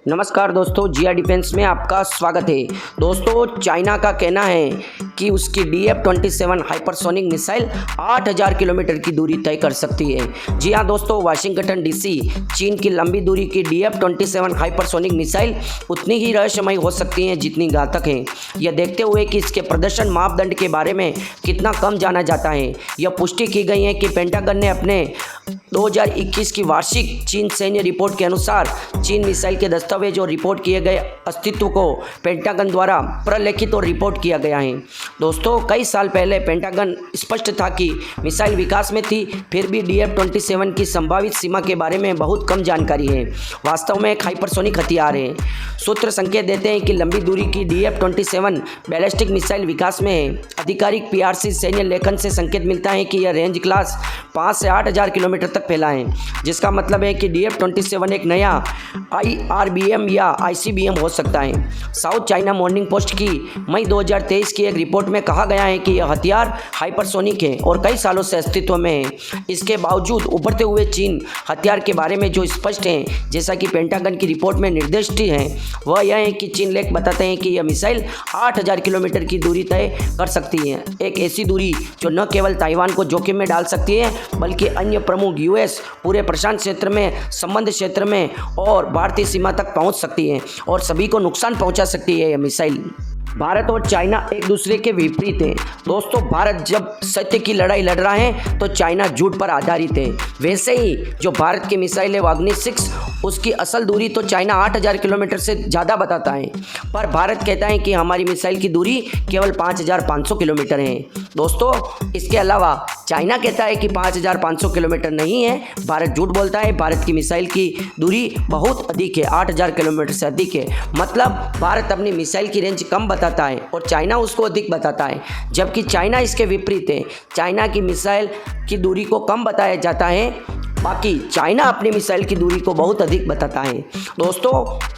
नमस्कार दोस्तों, जिया डिफेंस में आपका स्वागत है। दोस्तों, चाइना का कहना है कि उसकी DF-27 हाइपरसोनिक मिसाइल 8000 किलोमीटर की दूरी तय कर सकती है। जी हाँ दोस्तों, वाशिंगटन डीसी चीन की लंबी दूरी की DF-27 हाइपरसोनिक मिसाइल उतनी ही रहस्यमयी हो सकती हैं जितनी घातक हैं। यह देखते हुए कि इसके प्रदर्शन मापदंड के बारे में कितना कम जाना जाता है, यह पुष्टि की गई है कि पेंटागन ने अपने 2021 की वार्षिक चीन सैन्य रिपोर्ट के अनुसार चीन मिसाइल के दस्तावेज और रिपोर्ट किए गए अस्तित्व को पेंटागन द्वारा प्रलेखित और रिपोर्ट किया गया है। दोस्तों, कई साल पहले पेंटागन स्पष्ट था कि मिसाइल विकास में थी, फिर भी DF-27 की संभावित सीमा के बारे में बहुत कम जानकारी है। वास्तव में एक हाइपरसोनिक हथियार है। सूत्र संकेत देते हैं कि लंबी दूरी की DF-27 बैलिस्टिक मिसाइल विकास में है। आधिकारिक PRC सैन्य लेखन से संकेत मिलता है कि यह रेंज क्लास 5 से 8000 किलोमीटर तक फैला है, जिसका मतलब है कि DF-27 एक नया IRBM या ICBM हो सकता है। साउथ चाइना मॉर्निंग पोस्ट की मई 2023 की एक रिपोर्ट में कहा गया है कि यह हथियार हाइपरसोनिक है और कई सालों से अस्तित्व में है। इसके बावजूद उभरते हुए चीन हथियार के बारे में जो स्पष्ट है, जैसा कि पेंटागन की रिपोर्ट में निर्दिष्ट है, वह यह है कि चीन लेख बताते हैं कि यह मिसाइल 8000 किलोमीटर की दूरी तय कर सकती है। एक ऐसी दूरी जो न केवल ताइवान को जोखिम में डाल सकती है, बल्कि अन्य प्रमुख US, पूरे प्रशांत क्षेत्र में, संबंध क्षेत्र में और भारतीय सीमा तक पहुंच सकती है और सभी को नुकसान पहुंचा सकती है। यह मिसाइल भारत और चाइना एक दूसरे के विपरीत हैं। दोस्तों, भारत जब सत्य की लड़ाई लड़ रहा है तो चाइना झूठ पर आधारित है। वैसे ही जो भारत की मिसाइल है अग्नि 6, उसकी असल दूरी तो चाइना 8000 किलोमीटर से ज़्यादा बताता है, पर भारत कहता है कि हमारी मिसाइल की दूरी केवल 5500 किलोमीटर है। दोस्तों, इसके अलावा चाइना कहता है कि 5500 किलोमीटर नहीं है, भारत झूठ बोलता है। भारत की मिसाइल की दूरी बहुत अधिक है, 8000 किलोमीटर से अधिक है। मतलब भारत अपनी मिसाइल की रेंज कम बताता है और चाइना उसको अधिक बताता है, जबकि चाइना इसके विपरीत है। चाइना की मिसाइल की दूरी को कम बताया जाता है, बाकी चाइना अपनी मिसाइल की दूरी को बहुत अधिक बताता है। दोस्तों,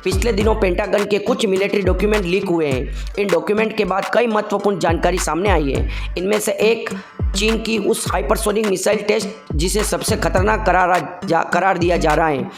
पिछले दिनों पेंटागन के कुछ मिलिट्री डॉक्यूमेंट लीक हुए हैं। इन डॉक्यूमेंट के बाद कई महत्वपूर्ण जानकारी सामने आई है। इनमें से एक चीन की उस हाइपरसोनिक मिसाइल टेस्ट जिसे सबसे खतरनाक करार दिया जा रहा है।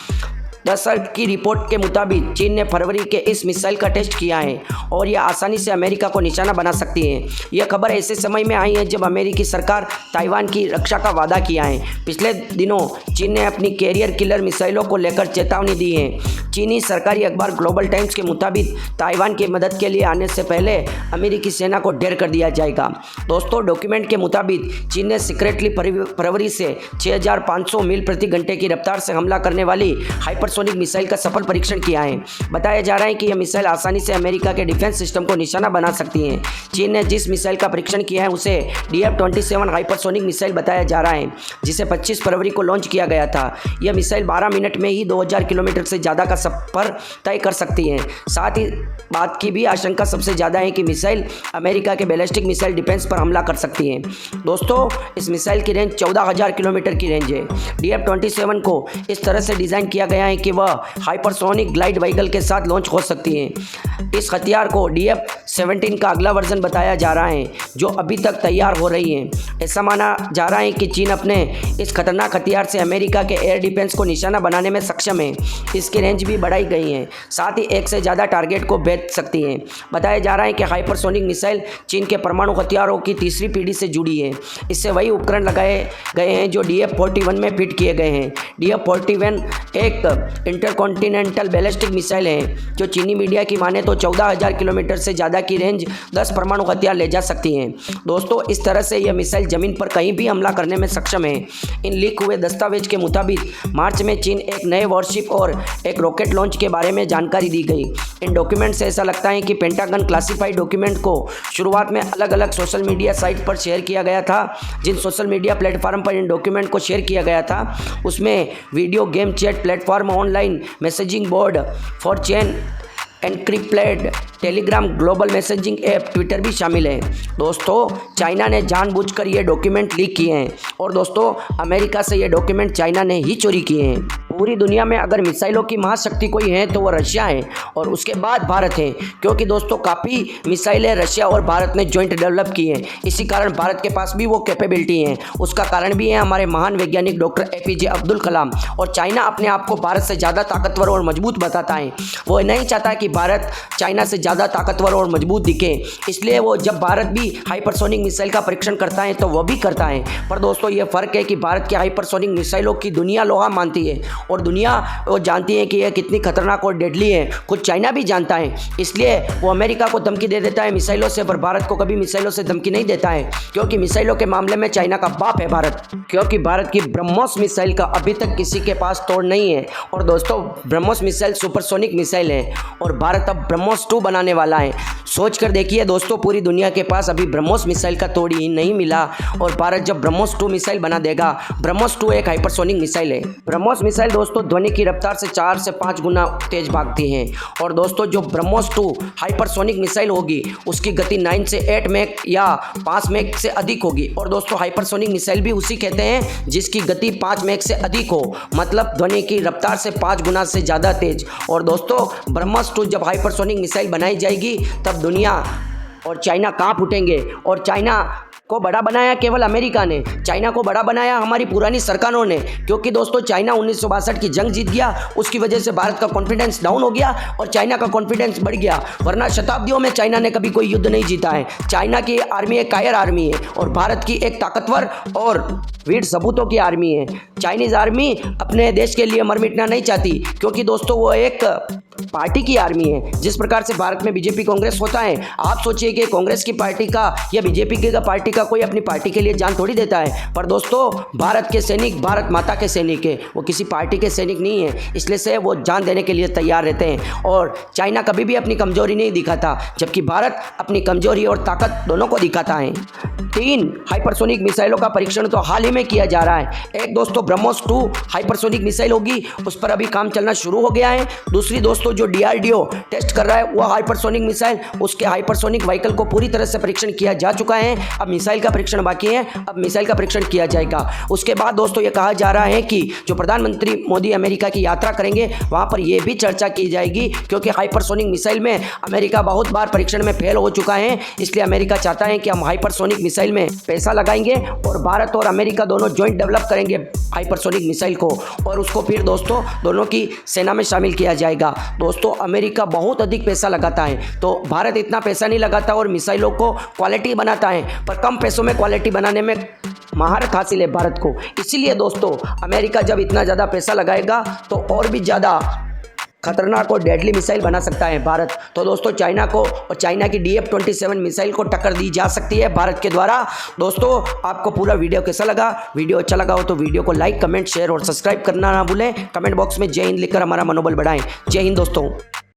दरअसल की रिपोर्ट के मुताबिक चीन ने फरवरी के इस मिसाइल का टेस्ट किया है और यह आसानी से अमेरिका को निशाना बना सकती है। यह खबर ऐसे समय में आई है जब अमेरिकी सरकार ताइवान की रक्षा का वादा किया है। पिछले दिनों चीन ने अपनी कैरियर किलर मिसाइलों को लेकर चेतावनी दी है। चीनी सरकारी अखबार ग्लोबल टाइम्स के मुताबिक ताइवान की मदद के लिए आने से पहले अमेरिकी सेना को ढेर कर दिया जाएगा। दोस्तों, डॉक्यूमेंट के मुताबिक चीन ने सीक्रेटली फरवरी से 6500 मील प्रति घंटे की रफ्तार से हमला करने वाली हाइपरसोनिक मिसाइल का सफल परीक्षण किया है। बताया जा रहा है कि यह मिसाइल आसानी से अमेरिका के डिफेंस सिस्टम को निशाना बना सकती है। चीन ने जिस मिसाइल का परीक्षण किया है उसे DF-27 हाइपरसोनिक मिसाइल बताया जा रहा है, जिसे 25 फरवरी को लॉन्च किया गया था। यह मिसाइल 12 मिनट में ही 2000 किलोमीटर से ज़्यादा का सफर तय कर सकती है। साथ ही बात की भी आशंका सबसे ज़्यादा है कि मिसाइल अमेरिका के बैलिस्टिक मिसाइल डिफेंस पर हमला कर सकती है। दोस्तों, इस मिसाइल की रेंज 14000 किलोमीटर की रेंज है। DF-27 को इस तरह से डिज़ाइन किया गया है कि वह हाइपरसोनिक ग्लाइड व्हीकल के साथ लॉन्च हो सकती है। इस हथियार को DF-17 का अगला वर्जन बताया जा रहा है, जो अभी तक तैयार हो रही है। ऐसा माना जा रहा है कि चीन अपने इस खतरनाक हथियार से अमेरिका के एयर डिफेंस को निशाना बनाने में सक्षम है। इसकी रेंज भी बढ़ाई गई है, साथ ही एक से ज़्यादा टारगेट को भेद सकती है। बताया जा रहा है कि हाइपरसोनिक मिसाइल चीन के परमाणु हथियारों की तीसरी पीढ़ी से जुड़ी है। इससे वही उपकरण लगाए गए हैं जो DF-41 में फिट किए गए हैं। DF-41 एक इंटरकॉन्टिनेंटल बैलिस्टिक मिसाइल है जो चीनी मीडिया की माने तो 14000 किलोमीटर से ज़्यादा की रेंज 10 परमाणु हथियार ले जा सकती हैं। दोस्तों, इस तरह से यह मिसाइल ज़मीन पर कहीं भी हमला करने में सक्षम है। इन लीक हुए दस्तावेज के मुताबिक मार्च में चीन एक नए वॉरशिप और एक रॉकेट लॉन्च के बारे में जानकारी दी गई। इन डॉक्यूमेंट से ऐसा लगता है कि पेंटागन क्लासिफाइड डॉक्यूमेंट को शुरुआत में अलग अलग सोशल मीडिया साइट पर शेयर किया गया था। जिन सोशल मीडिया प्लेटफॉर्म पर इन डॉक्यूमेंट को शेयर किया गया था उसमें video game chat platform, online messaging board for chain encrypted, Telegram, global messaging app, Twitter भी शामिल है। दोस्तों, चाइना ने जानबूझकर ये डॉक्यूमेंट लीक किए हैं और दोस्तों, अमेरिका से ये डॉक्यूमेंट चाइना ने ही चोरी किए हैं। पूरी दुनिया में अगर मिसाइलों की महाशक्ति कोई है तो वो रशिया है और उसके बाद भारत है, क्योंकि दोस्तों काफ़ी मिसाइलें रशिया और भारत ने जॉइंट डेवलप की हैं। इसी कारण भारत के पास भी वो कैपेबिलिटी है। उसका कारण भी है हमारे महान वैज्ञानिक डॉक्टर APJ अब्दुल कलाम। और चाइना अपने आप को भारत से ज़्यादा ताकतवर और मजबूत बताता है। वो नहीं चाहता कि भारत चाइना से ज़्यादा ताकतवर और मजबूत दिखे, इसलिए वो जब भारत भी हाइपरसोनिक मिसाइल का परीक्षण करता है तो वो भी करता है। पर दोस्तों ये फ़र्क है कि भारत के हाइपरसोनिक मिसाइलों की दुनिया लोहा मानती है और दुनिया वो जानती है कि यह कितनी खतरनाक और डेडली है। खुद चाइना भी जानता है, इसलिए वो अमेरिका को धमकी दे देता है मिसाइलों से, पर भारत को कभी मिसाइलों से धमकी नहीं देता है, क्योंकि मिसाइलों के मामले में चाइना का बाप है भारत। क्योंकि भारत की ब्रह्मोस मिसाइल का अभी तक किसी के पास तोड़ नहीं है। और दोस्तों ब्रह्मोस मिसाइल सुपरसोनिक मिसाइल है और भारत अब ब्रह्मोस 2 बनाने वाला है। सोच कर देखिए दोस्तों, पूरी दुनिया के पास अभी ब्रह्मोस मिसाइल का तोड़ ही नहीं मिला और भारत जब ब्रह्मोस 2 मिसाइल बना देगा। ब्रह्मोस 2 एक हाइपरसोनिक मिसाइल है। ब्रह्मोस मिसाइल दोस्तों ध्वनि की रफ्तार से 4 से 5 गुना तेज भागती है। और दोस्तों जो ब्रह्मोस 2 हाइपरसोनिक मिसाइल होगी उसकी गति 9 से 8 मैक या 5 मैक से अधिक होगी। और दोस्तों हाइपरसोनिक मिसाइल भी उसी कहते हैं जिसकी गति 5 मैक से अधिक हो, मतलब ध्वनि की रफ्तार से 5 गुना से ज़्यादा तेज। और दोस्तों ब्रह्मोस 2 जब हाइपरसोनिक मिसाइल बनाई जाएगी तब दुनिया और चाइना कांप उठेंगे। और चाइना को बड़ा बनाया केवल अमेरिका ने, चाइना को बड़ा बनाया हमारी पुरानी सरकारों ने, क्योंकि दोस्तों चाइना 1962 की जंग जीत गया, उसकी वजह से भारत का कॉन्फिडेंस डाउन हो गया और चाइना का कॉन्फिडेंस बढ़ गया। वरना शताब्दियों में चाइना ने कभी कोई युद्ध नहीं जीता है। चाइना की आर्मी एक कायर आर्मी है और भारत की एक ताकतवर और वीर सबूतों की आर्मी है। चाइनीज़ आर्मी अपने देश के लिए मर मिटना नहीं चाहती, क्योंकि दोस्तों वो एक पार्टी की आर्मी है। जिस प्रकार से भारत में बीजेपी कांग्रेस होता है, आप सोचिए कि कांग्रेस की पार्टी का या बीजेपी की पार्टी का कोई अपनी पार्टी के लिए जान थोड़ी देता है। पर दोस्तों भारत के सैनिक भारत माता के सैनिक है, वो किसी पार्टी के सैनिक नहीं है, इसलिए से वो जान देने के लिए तैयार रहते हैं। और चाइना कभी भी अपनी कमजोरी नहीं दिखाता, जबकि भारत अपनी कमजोरी और ताकत दोनों को दिखाता है। 3 हाइपरसोनिक मिसाइलों का परीक्षण तो हाल ही में किया जा रहा है। एक दोस्तों ब्रह्मोस 2 हाइपरसोनिक मिसाइल होगी, उस पर अभी काम चलना शुरू हो गया है। दूसरी दोस्तों जो DRDO टेस्ट कर रहा है वो हाइपरसोनिक मिसाइल, उसके हाइपरसोनिक व्हीकल को पूरी तरह से परीक्षण किया जा चुका है। अब मिसाइल का परीक्षण बाकी है, अब मिसाइल का परीक्षण किया जाएगा। उसके बाद दोस्तों ये कहा जा रहा है कि जो प्रधानमंत्री मोदी अमेरिका की यात्रा करेंगे वहाँ पर यह भी चर्चा की जाएगी, क्योंकि हाइपरसोनिक मिसाइल में अमेरिका बहुत बार परीक्षण में फेल हो चुका है। इसलिए अमेरिका चाहता है कि हम हाइपरसोनिक मिसाइल में पैसा लगाएंगे और भारत और अमेरिका दोनों ज्वाइंट डेवलप करेंगे हाइपरसोनिक मिसाइल को, और उसको फिर दोस्तों दोनों की सेना में शामिल किया जाएगा। दोस्तों अमेरिका बहुत अधिक पैसा लगाता है, तो भारत इतना पैसा नहीं लगाता और मिसाइलों को क्वालिटी बनाता है, पर कम पैसों में क्वालिटी बनाने में महारत हासिल है भारत को। इसीलिए दोस्तों अमेरिका जब इतना ज़्यादा पैसा लगाएगा तो और भी ज़्यादा खतरनाक और डेडली मिसाइल बना सकता है भारत। तो दोस्तों चाइना को और चाइना की DF-27 मिसाइल को टक्कर दी जा सकती है भारत के द्वारा। दोस्तों आपको पूरा वीडियो कैसा लगा? वीडियो अच्छा लगा हो तो वीडियो को लाइक, कमेंट, शेयर और सब्सक्राइब करना ना भूलें। कमेंट बॉक्स में जय हिंद लिखकर हमारा मनोबल बढ़ाएं। जय हिंद दोस्तों।